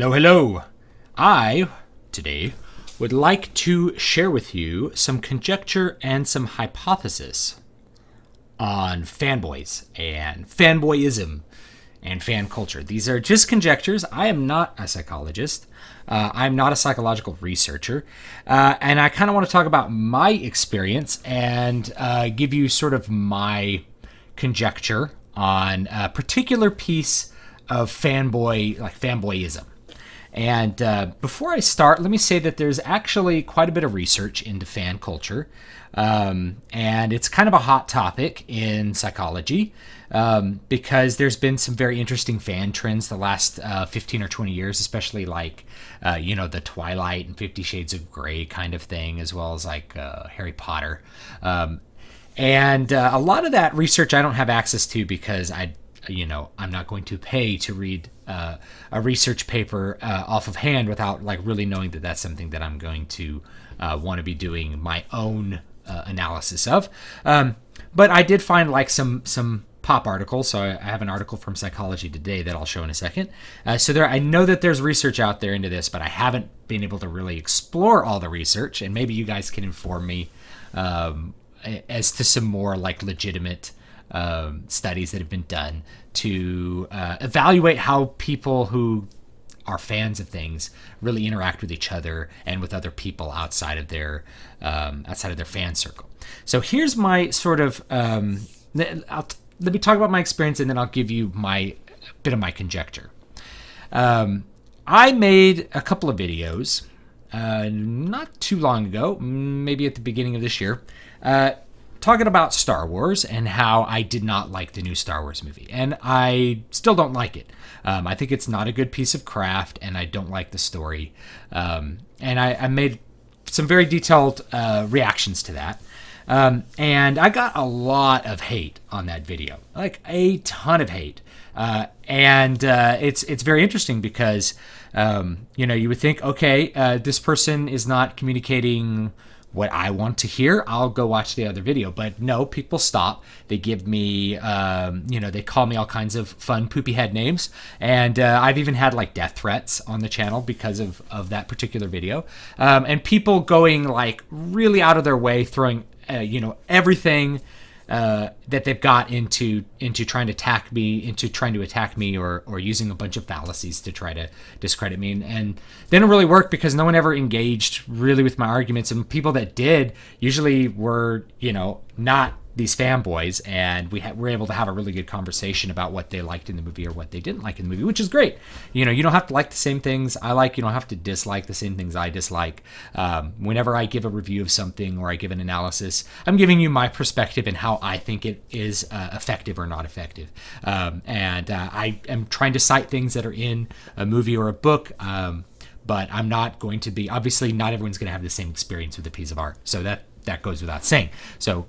Hello. I, today, would like to share with you some conjecture and some hypothesis on fanboys and fanboyism and fan culture. These are just conjectures. I am not a psychologist. I'm not a psychological researcher. And I kind of want to talk about my experience and give you sort of my conjecture on a particular piece of fanboyism. And before I start, let me say that there's actually quite a bit of research into fan culture. And it's kind of a hot topic in psychology because there's been some very interesting fan trends the last 15 or 20 years, especially the Twilight and 50 Shades of Grey kind of thing, as well as Harry Potter. And a lot of that research I don't have access to because I'm not going to pay to read a research paper off of hand without really knowing that that's something that I'm going to want to be doing my own analysis of. But I did find some pop articles. So I have an article from Psychology Today that I'll show in a second. I know that there's research out there into this, but I haven't been able to really explore all the research. And maybe you guys can inform me as to some more legitimate studies that have been done to evaluate how people who are fans of things really interact with each other and with other people outside of their fan circle. So here's my sort of let me talk about my experience and then I'll give you my bit of my conjecture. I made a couple of videos not too long ago, maybe at the beginning of this year, talking about Star Wars and how I did not like the new Star Wars movie. And I still don't like it. I think it's not a good piece of craft, and I don't like the story. And I made some very detailed reactions to that. And I got a lot of hate on that video, like a ton of hate. And it's very interesting because, you would think, okay, this person is not communicating what I want to hear. I'll go watch the other video. But no, people stop. They give me, they call me all kinds of fun poopy head names. And I've even had death threats on the channel because of that particular video. And people going really out of their way, throwing, everything that they've got into trying to attack me, or using a bunch of fallacies to try to discredit me, and they don't really work because no one ever engaged really with my arguments, and people that did usually were not these fanboys, and we were able to have a really good conversation about what they liked in the movie or what they didn't like in the movie, which is great. You don't have to like the same things I like. You don't have to dislike the same things I dislike. Whenever I give a review of something or I give an analysis, I'm giving you my perspective and how I think it is effective or not effective. And I am trying to cite things that are in a movie or a book, but I'm not going to be, obviously not everyone's going to have the same experience with a piece of art. So that goes without saying. So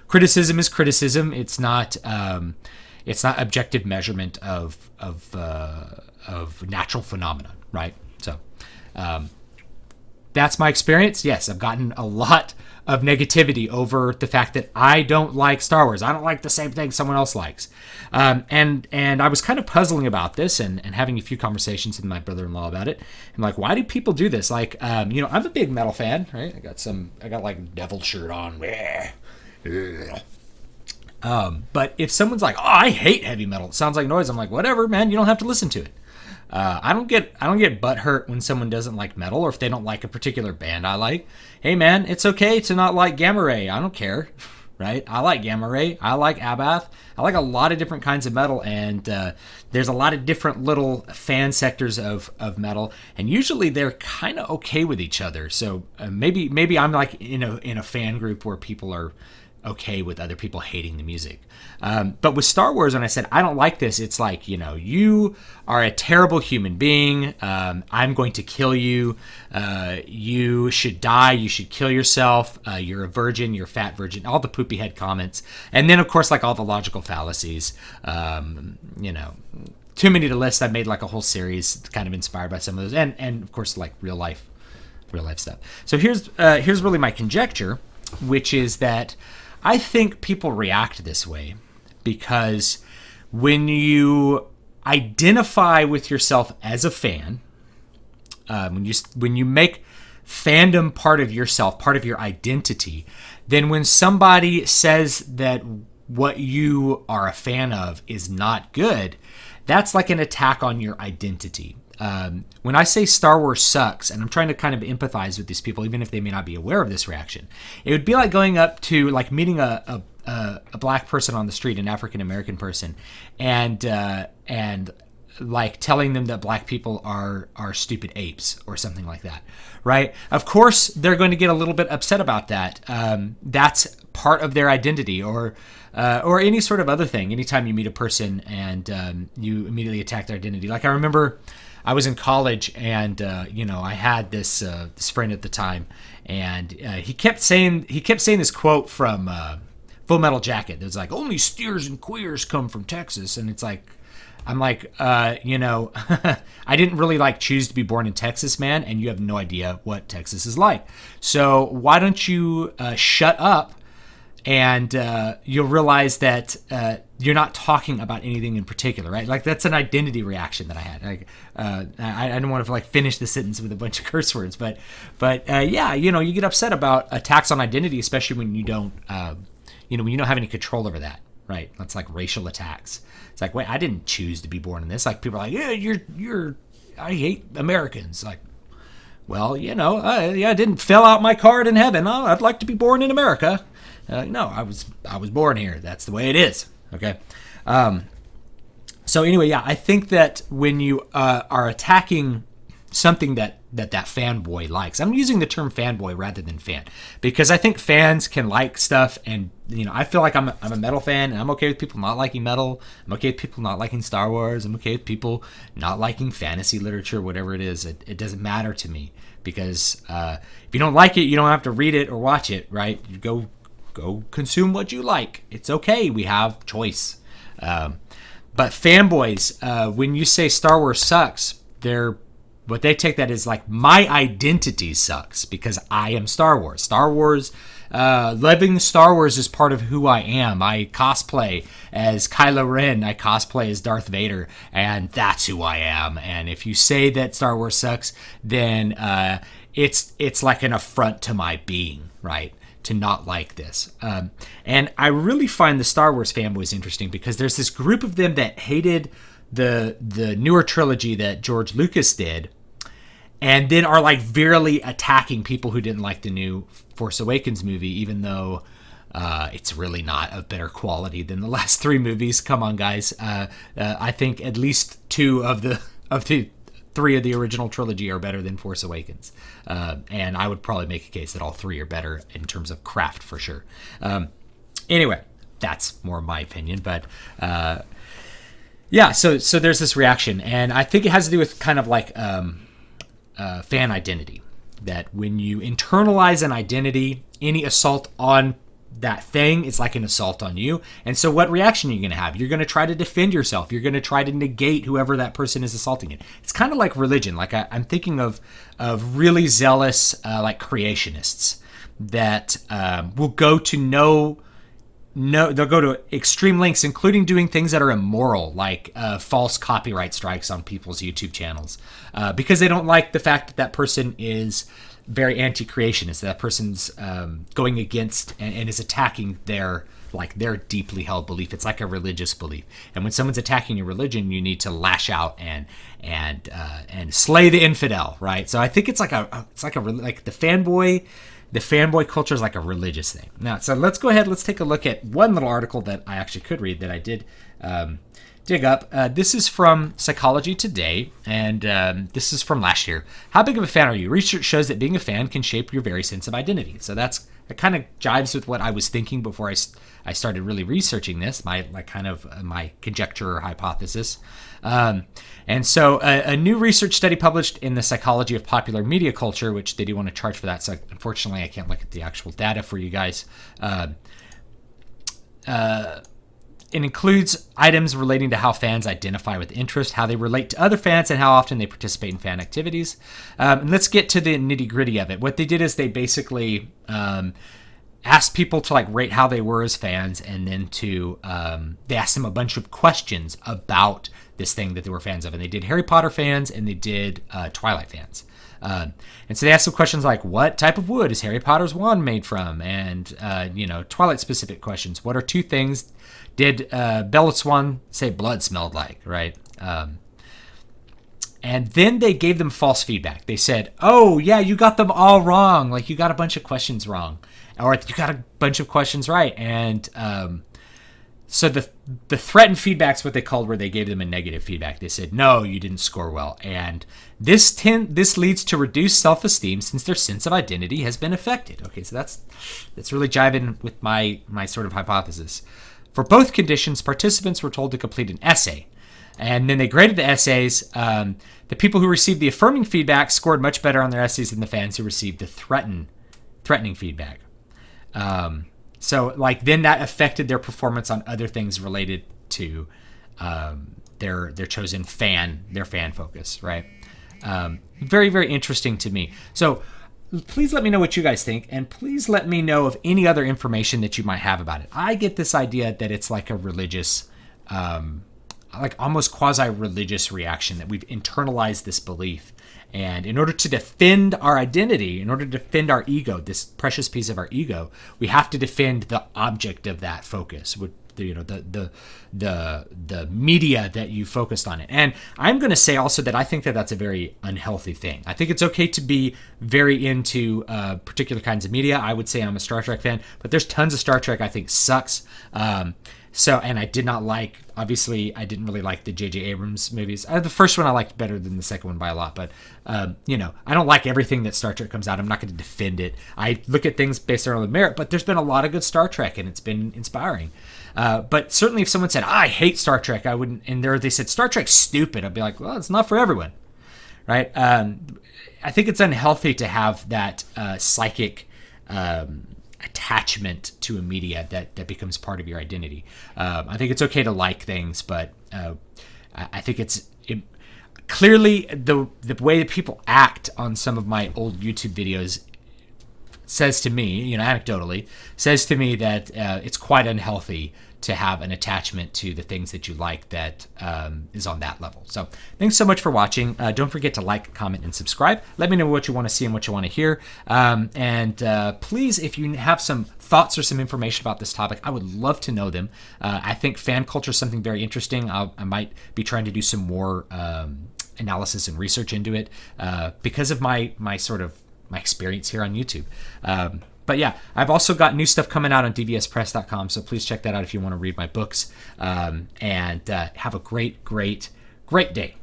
criticism is criticism. It's not objective measurement of natural phenomenon, right? So that's my experience. Yes, I've gotten a lot of negativity over the fact that I don't like Star Wars. I don't like the same thing someone else likes. And I was kind of puzzling about this and having a few conversations with my brother-in-law about it. I'm like, why do people do this? I'm a big metal fan, right? I got devil shirt on. But if someone's like, oh, I hate heavy metal, it sounds like noise, I'm like, whatever, man, you don't have to listen to it. I don't get butthurt when someone doesn't like metal, or if they don't like a particular band I like. Hey man, it's okay to not like Gamma Ray. I don't care, right? I like Gamma Ray. I like Abath. I like a lot of different kinds of metal, and there's a lot of different little fan sectors of metal, and usually they're kind of okay with each other. So maybe I'm in a fan group where people are okay with other people hating the music. But with Star Wars, when I said I don't like this, it's you are a terrible human being. I'm going to kill you. You should die. You should kill yourself. You're a virgin. You're a fat virgin. All the poopy head comments. And then, of course, all the logical fallacies. Too many to list. I made a whole series kind of inspired by some of those. And of course, real life stuff. So here's really my conjecture, which is that I think people react this way because when you identify with yourself as a fan, when you make fandom part of yourself, part of your identity, then when somebody says that what you are a fan of is not good, that's like an attack on your identity. When I say Star Wars sucks, and I'm trying to kind of empathize with these people, even if they may not be aware of this reaction, it would be like going up to like meeting a black person on the street, an African American person, and like telling them that black people are stupid apes or something like that, right? Of course, they're going to get a little bit upset about that. That's part of their identity, or any sort of other thing. Anytime you meet a person and you immediately attack their identity. Like I remember I was in college and I had this friend at the time, and he kept saying this quote from Full Metal Jacket. It's like, only steers and queers come from Texas, and it's like, I'm like, I didn't really like choose to be born in Texas, man, and you have no idea what Texas is like. So why don't you shut up, and you'll realize that you're not talking about anything in particular, right? Like that's an identity reaction that I had. Like, I don't want to like finish the sentence with a bunch of curse words, but yeah, you get upset about attacks on identity, especially when you don't, when you don't have any control over that, right? That's like racial attacks. It's like, wait, I didn't choose to be born in this. Like people are like, yeah, I hate Americans. Like, well, I didn't fill out my card in heaven. Oh, I'd like to be born in America. No, I was born here. That's the way it is. Okay. So anyway, yeah, I think that when you are attacking something that fanboy likes, I'm using the term fanboy rather than fan, because I think fans can like stuff, and I feel like I'm a metal fan, and I'm okay with people not liking metal. I'm okay with people not liking Star Wars. I'm okay with people not liking fantasy literature, whatever it is. It doesn't matter to me, because if you don't like it, you don't have to read it or watch it, right? You go consume what you like. It's okay. We have choice. But fanboys, when you say Star Wars sucks, what they take that is like, my identity sucks because I am Star Wars. Living Star Wars is part of who I am. I cosplay as Kylo Ren. I cosplay as Darth Vader, and that's who I am. And if you say that Star Wars sucks, then it's like an affront to my being, right? To not like this. And I really find the Star Wars fanboys interesting, because there's this group of them that hated the newer trilogy that George Lucas did, and then are like virally attacking people who didn't like the new Force Awakens movie, even though it's really not of better quality than the last three movies. Come on, guys. I think at least two of the three of the original trilogy are better than Force Awakens. And I would probably make a case that all three are better in terms of craft, for sure. Anyway, that's more my opinion. But yeah, so there's this reaction. And I think it has to do with kind of like fan identity. That when you internalize an identity, any assault on that thing is like an assault on you. And so what reaction are you going to have? You're going to try to defend yourself. You're going to try to negate whoever that person is assaulting it. It's kind of like religion. Like I'm thinking of really zealous like creationists that will go to they'll go to extreme lengths, including doing things that are immoral, like false copyright strikes on people's YouTube channels, because they don't like the fact that person is very anti-creationist. That person's going against and is attacking their deeply held belief. It's like a religious belief. And when someone's attacking your religion, you need to lash out and slay the infidel, right? So I think it's like the fanboy culture is like a religious thing. Now, so let's go ahead. Let's take a look at one little article that I actually could read that I did dig up. This is from Psychology Today, and this is from last year. How big of a fan are you? Research shows that being a fan can shape your very sense of identity. So that kind of jives with what I was thinking before I started really researching this, my conjecture or hypothesis. And so a new research study published in the Psychology of Popular Media Culture, which they do want to charge for that, so unfortunately I can't look at the actual data for you guys. It includes items relating to how fans identify with interest, how they relate to other fans, and how often they participate in fan activities. And let's get to the nitty-gritty of it. What they did is they basically asked people to rate how they were as fans, and then they asked them a bunch of questions about this thing that they were fans of. And they did Harry Potter fans and they did Twilight fans. And so they asked some questions like, what type of wood is Harry Potter's wand made from? And, Twilight specific questions. What are two things did Bella Swan say blood smelled like, right? And then they gave them false feedback. They said, oh, yeah, you got them all wrong. Like, you got a bunch of questions wrong. Or you got a bunch of questions right. And so the threatened feedback's what they called, where they gave them a negative feedback. They said, no, you didn't score well. And this leads to reduced self-esteem since their sense of identity has been affected. Okay, so that's really jiving with my sort of hypothesis. For both conditions, participants were told to complete an essay. And then they graded the essays. The people who received the affirming feedback scored much better on their essays than the fans who received the threatening feedback. So then that affected their performance on other things related to their chosen their fan focus, right? Very, very interesting to me. So please let me know what you guys think, and please let me know of any other information that you might have about it. I get this idea that it's like a religious, almost quasi-religious reaction, that we've internalized this belief. And in order to defend our identity, in order to defend our ego, this precious piece of our ego, we have to defend the object of that focus, with the media that you focused on it. And I'm going to say also that I think that that's a very unhealthy thing. I think it's okay to be very into particular kinds of media. I would say I'm a Star Trek fan, but there's tons of Star Trek I think sucks. And I did not obviously, I didn't really like the J.J. Abrams movies. The first one I liked better than the second one by a lot, but, I don't like everything that Star Trek comes out. I'm not going to defend it. I look at things based on their merit, but there's been a lot of good Star Trek, and it's been inspiring. But certainly if someone said, I hate Star Trek, I wouldn't, and they said, Star Trek's stupid, I'd be like, well, it's not for everyone, right? I think it's unhealthy to have that psychic attachment to a media that becomes part of your identity. I think it's okay to like things, but I think clearly the way that people act on some of my old YouTube videos says to me, anecdotally, says to me that it's quite unhealthy to have an attachment to the things that you like that is on that level. So thanks so much for watching. Don't forget to like, comment, and subscribe. Let me know what you want to see and what you want to hear. And please, if you have some thoughts or some information about this topic, I would love to know them. I think fan culture is something very interesting. I might be trying to do some more analysis and research into it because of my experience here on YouTube. But yeah, I've also got new stuff coming out on dvspress.com, so please check that out if you want to read my books. And have a great, great, great day.